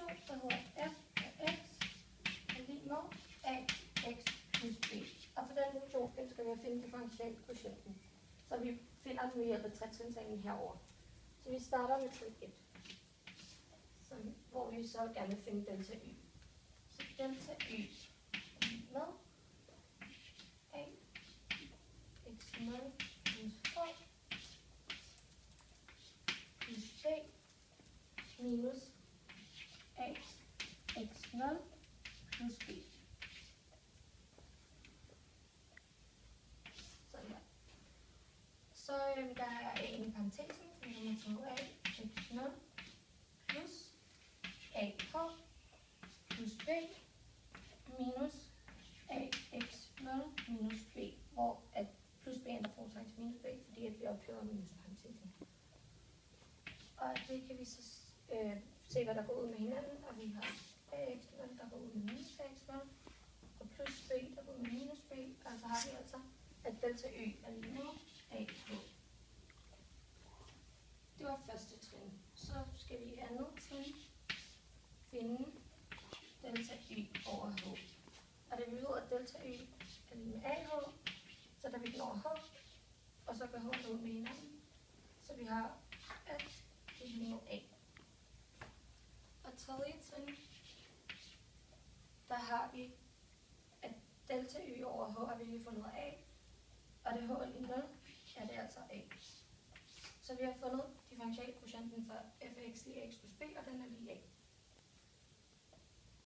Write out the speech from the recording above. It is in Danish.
der hedder f af x er lig med ax plus b. Og for den funktion ønsker vi at finde differentialkvotienten. Så vi finder den ved hjælp af trætrinsreglen herover. Så vi starter med trin 1, hvor vi så gerne vil finde delta y. Så delta y er lig med x0 plus h plus b minus x0 plus b. Sådan der. Så der er a i parentesen, så kan man tage a x0 plus ah plus b minus ax0 minus b, hvor at plus b ændrer foretræk til minus b, fordi at vi ophører minus parentesen. Og det kan vi så se, hvad der går ud med hinanden, og vi har ax0, der går ud med minus ax0, og plus b, der går ud med minus b, og så har vi altså, at delta y er lige med ah. Det var første trin. Så skal vi i andet trin finde delta y over h. Og det betyder, at delta y er lige med ah, så der vi den over h, og så går h ud med hinanden. Så vi har at det er lige med a. Og tredje trin, der har vi, at delta y over h har vi lige fundet a, og det h er lige 0, ja det er altså a. Så vi har fundet differentialkvotienten for f(x) lig x plus b, og den er lige a.